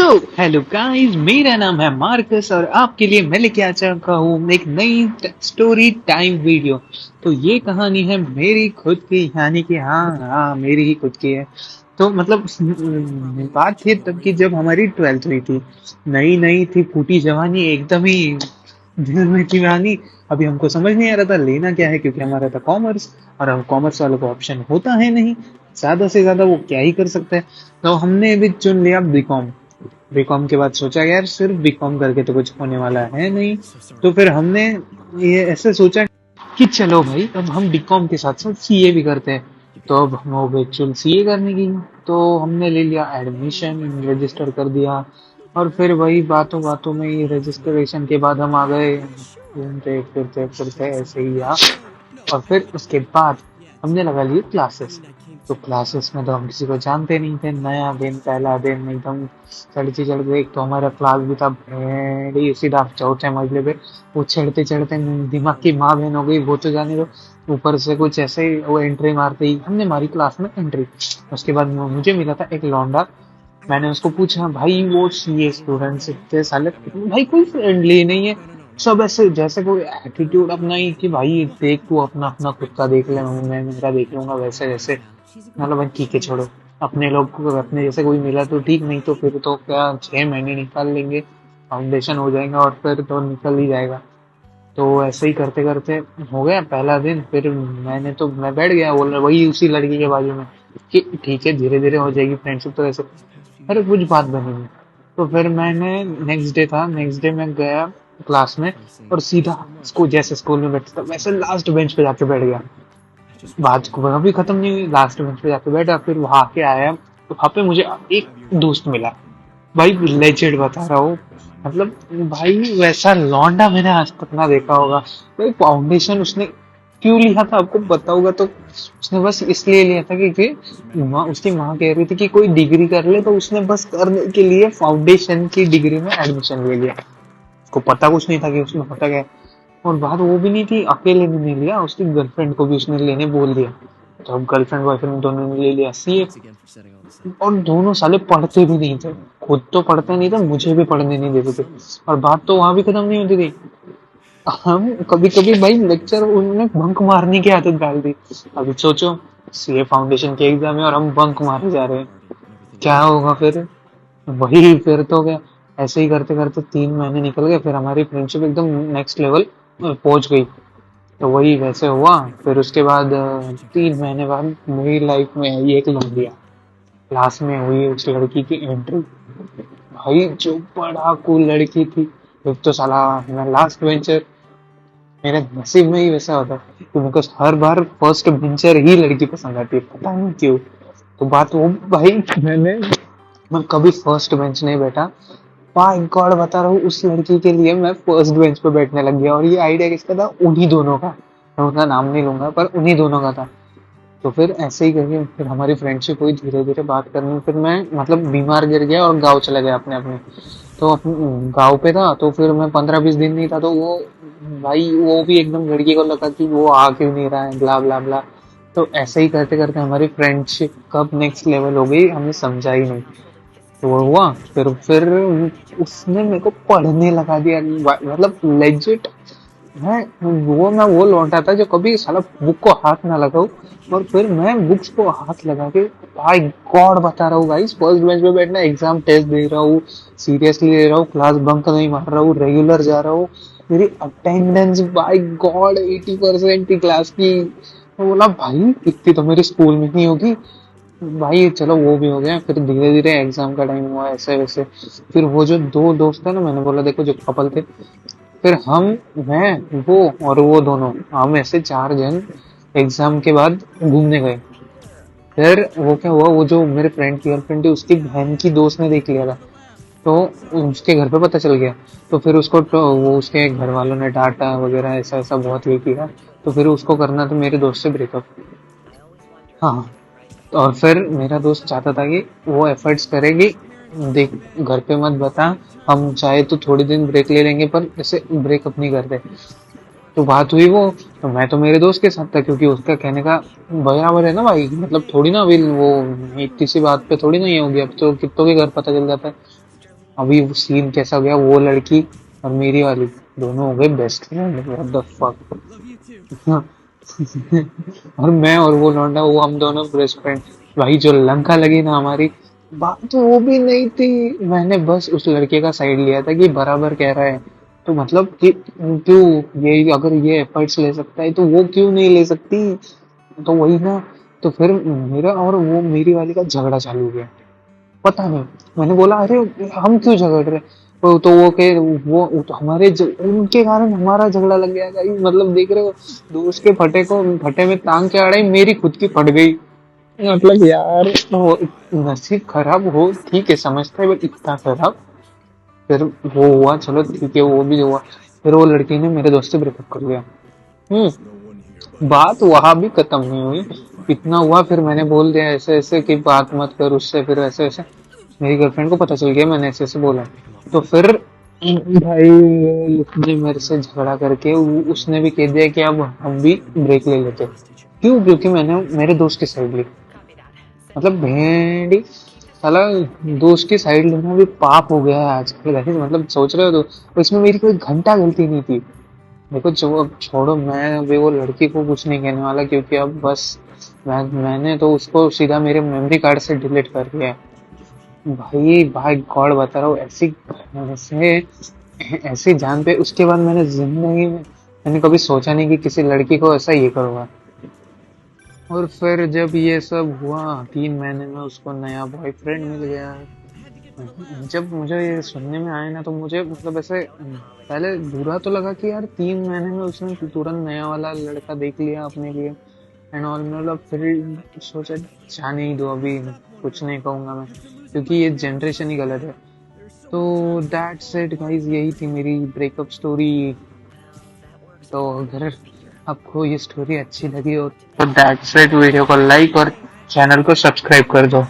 तो hello guys, मेरा नाम है मार्कस और आपके लिए मैं लेके आ चुका हूँ एक नई स्टोरी टाइम वीडियो। तो ये कहानी है मेरी खुद की, यानी कि हाँ मेरी ही खुद की है। तो मतलब बात थी तब की जब हमारी 12th हुई थी। नई नई थी, फूटी जवानी एकदम ही दिल में थी कहानी। अभी हमको समझ नहीं आ रहा था लेना क्या है, क्योंकि हमारा था कॉमर्स और हम कॉमर्स वालों को ऑप्शन होता है नहीं, ज्यादा से ज्यादा वो क्या ही कर सकते हैं। तो हमने भी चुन लिया बीकॉम। बीकॉम के बाद सोचा यार सिर्फ बीकॉम करके तो कुछ होने वाला है नहीं। तो फिर हमने ये ऐसे सोचा कि चलो भाई अब हम बीकॉम के साथ साथ सीए भी करते हैं। तो अब हम हो गए चुन सीए करने की। तो हमने ले लिया एडमिशन, रजिस्टर कर दिया। और फिर वही बातों बातों में ही रजिस्ट्रेशन के बाद हम आ गए घूमते फिरते फिरते ऐसे ही यहाँ। और फिर उसके बाद हमने लगा लिए क्लासेस। तो क्लासेस में तो हम किसी को जानते नहीं थे, नया दिन पहला दिन एकदम चढ़ती चढ़ गई। एक तो हमारा क्लास भी था भेड़ी सीधा चौथे मंजिले पे। वो चढ़ते चढ़ते दिमाग की माँ बहन हो गई, वो तो जाने दो। ऊपर से कुछ ऐसे ही वो एंट्री मारते ही हमने हमारी क्लास में एंट्री। उसके बाद मुझे मिला था एक लौंडा। मैंने उसको पूछा भाई वो सीए स्टूडेंट्स इतने साले, भाई कोई फ्रेंडली नहीं है। सब ऐसे जैसे कोई एटीट्यूड अपना ही कि भाई देख तू अपना अपना खुद का देख ले, मैं मेरा देख लूंगा, वैसे वैसे। मतलब भाई ठीक है छोड़ो, अपने लोग को अपने जैसे कोई मिला तो ठीक, नहीं तो फिर तो क्या 6 महीने निकाल लेंगे, फाउंडेशन हो जाएगा और फिर तो निकल ही जाएगा। तो ऐसे ही करते करते हो गया पहला दिन। फिर मैं बैठ गया बोल रहा वही उसी लड़की के बाजू में कि ठीक है धीरे धीरे हो जाएगी फ्रेंडशिप, तो ऐसे अरे कुछ बात बनी नहीं। तो फिर मैंने नेक्स्ट डे था, नेक्स्ट डे मैं गया क्लास में और सीधा स्कूल जैसे स्कूल में बैठता था वैसे लास्ट बेंच पे जाके बैठ गया। बात को वहाँ भी खत्म नहीं हुई, लास्ट बेंच पे जाके बैठा। फिर वहां के आया तो वहां पे मुझे एक दोस्त मिला। भाई लेजेंड बता रहा हूँ, मतलब भाई वैसा लौंडा मैंने आज तक ना देखा होगा। भाई फाउंडेशन उसने क्यों लिया था आपको पता होगा तो। उसने बस इसलिए लिया था क्योंकि उसकी माँ कह रही थी कि कोई डिग्री कर ले, तो उसने बस करने के लिए फाउंडेशन की डिग्री में एडमिशन ले लिया। उसको पता कुछ नहीं था कि उसमें होता क्या है। और बात वो भी नहीं थी, अकेले भी नहीं लिया, उसकी गर्लफ्रेंड को भी उसने लेने बोल दिया। तो अब गर्लफ्रेंड बॉयफ्रेंड दोनों ने ले लिया सीए। और दोनों साले पढ़ते भी नहीं थे, खुद तो पढ़ते नहीं थे, मुझे भी पढ़ने नहीं देते थे। और बात तो वहां भी खत्म नहीं होती थी, हम कभी कभी भाई लेक्चर उन्होंने बंक मारने की आदत डाल दी। अभी सोचो सीए फाउंडेशन के एग्जाम है और हम बंक मारे जा रहे हैं, क्या होगा फिर। वही फिर तो गया। ऐसे ही करते करते 3 महीने निकल गए, फिर हमारी फ्रेंडशिप एकदम नेक्स्ट लेवल पहुंच गई। तो वही वैसे हुआ। फिर उसके बाद 3 महीने बाद मेरी लाइफ में आई एक लौंडिया। क्लास में हुई उस लड़की की एंट्री। भाई जो पढ़ाकू लड़की थी, एक तो साला मैं लास्ट बेंचर, मेरे नसीब में ही वैसा होता है कि मेरे को हर बार फर्स्ट बेंचर ही लड़की पसंद आती है, पता नहीं क्यों। तो बात वो भाई मैं कभी फर्स्ट बेंच नहीं बैठा। बाय गॉड बता रहा हूँ, उस लड़की के लिए मैं फर्स्ट बेंच पे बैठने लग गया। और ये आइडिया किसका था, उन्हीं दोनों का। मैं उनका नाम नहीं लूंगा पर उन्हीं दोनों का था। तो फिर ऐसे ही करके फिर हमारी फ्रेंडशिप हुई, धीरे धीरे बात करनी। फिर मैं मतलब बीमार गिर गया और गाँव चला गया अपने अपने। तो गाँव पे था तो फिर मैं 15-20 दिन नहीं था। तो वो भाई वो भी एकदम लड़की को लगा कि वो आ क्यों नहीं रहा है, ब्ला ब्ला ब्ला। तो ऐसे ही करते करते हमारी फ्रेंडशिप कब नेक्स्ट लेवल हो गई हमने समझा ही नहीं। तो वो हुआ, फिर उसने मेरे को पढ़ने लगा दिया, मतलब लेजिट। मैं वो लौटा था जो कभी साला बुक को हाथ ना लगाऊं। और फिर मैं बुक्स को हाथ लगा के भाई गॉड बता रहा हूँ भाई, फर्स्ट बेंच पे बैठना, एग्जाम टेस्ट दे रहा हूँ, सीरियसली दे रहा हूँ, क्लास बंक नहीं मार रहा हूँ, रेगुलर जा रहा हूँ। मेरी अटेंडेंस बाय गॉड 80% थी क्लास की। तो बोला भाई इतनी तो मेरी स्कूल में नहीं होगी। भाई चलो वो भी हो गया। फिर धीरे धीरे एग्जाम का टाइम हुआ ऐसे वैसे। फिर वो जो दो दोस्त थे ना, मैंने बोला देखो जो कपल थे, फिर मैं वो और वो दोनों, हम ऐसे 4 जन एग्जाम के बाद घूमने गए। फिर वो क्या हुआ, वो जो मेरे फ्रेंड की गर्लफ्रेंड थी उसकी बहन की दोस्त ने देख लिया था। तो उसके घर पे पता चल गया। तो फिर उसको तो वो उसके घर वालों ने डांटा वगैरह, ऐसा ऐसा बहुत ये किया। तो फिर उसको करना था मेरे दोस्त से ब्रेकअप। हाँ। और फिर मेरा दोस्त चाहता था कि वो एफर्ट्स करेगी, देख घर पे मत बता, हम चाहे तो थोड़ी दिन ब्रेक ले लेंगे पर ऐसे ब्रेकअप नहीं करते। तो बात हुई वो, तो मैं तो मेरे दोस्त के साथ था क्योंकि उसका कहने का बराबर है ना भाई, मतलब थोड़ी ना अभी वो इतनी सी बात पे थोड़ी ना ये हो गया, अब तो कितनों के घर पता चल जाता है। अभी वो सीन कैसा हो गया, वो लड़की और मेरी वाली दोनों हो गए best friend. What the fuck. और मैं और वो लौंडा, वो हम दोनों बेस्ट फ्रेंड। भाई जो लंका लगी ना हमारी, बात तो वो भी नहीं थी। मैंने बस उस लड़के का साइड लिया था कि बराबर कह रहा है, तो मतलब कि क्यों ये, अगर ये एफर्ट्स ले सकता है तो वो क्यों नहीं ले सकती। तो वही ना। तो फिर मेरा और वो मेरी वाली का झगड़ा चालू हो गया। पता नहीं, मैंने बोला अरे हम क्यों झगड़ रहे। तो वो के वो तो उनके कारण हमारा झगड़ा लग गया गाइस। मतलब देख रहे हो, दोस्त के फटे में टांग के अड़ाई, मेरी खुद की फट गई। मतलब यार, तो नसीब खराब हो ठीक है, समझता है, बट इतना खराब। फिर वो हुआ, चलो ठीक है, वो भी हुआ। फिर वो लड़की ने मेरे दोस्त से ब्रेकअप कर लिया। बात वहां भी खत्म नहीं हुई। इतना हुआ, फिर मैंने बोल दिया ऐसे ऐसे कि बात मत कर उससे, फिर ऐसे ऐसे मेरी गर्लफ्रेंड को पता चल गया मैंने ऐसे ऐसे बोला। तो फिर भाई उसने मेरे से झगड़ा करके उसने भी कह दिया कि अब हम भी ब्रेक ले लेते। क्यों? क्योंकि मैंने मेरे दोस्त की साइड ली। मतलब भेड़ी, साला, दोस्त की साइड लेना भी पाप हो गया है आजकल गाइस। मतलब सोच रहे हो, तो इसमें मेरी कोई घंटा गलती नहीं थी। देखो जो, अब छोड़ो, मैं अभी वो लड़की को कुछ नहीं कहने वाला, क्योंकि अब बस मैंने तो उसको सीधा मेरे मेमोरी कार्ड से डिलीट कर दिया है। भाई भाई गॉड बता रहा हूँ, ऐसे ऐसी जान पे उसके बाद मैंने जिंदगी में मैंने कभी सोचा नहीं कि किसी लड़की को ऐसा ये करूँगा। और फिर जब ये सब हुआ, 3 महीने में उसको नया बॉयफ्रेंड मिल गया। जब मुझे ये सुनने में आया ना, तो मुझे मतलब ऐसे पहले बुरा तो लगा कि यार 3 महीने में उसने तुरंत नया वाला लड़का देख लिया अपने लिए एंड ऑल। मतलब फिर सोचा जाने ही दो, अभी कुछ नहीं कहूंगा मैं, क्योंकि ये जनरेशन ही गलत है। तो दैट्स इट गाइस, यही थी मेरी ब्रेकअप स्टोरी। तो अगर आपको ये स्टोरी अच्छी लगी हो तो दैट्स इट, वीडियो को लाइक और चैनल को सब्सक्राइब कर दो।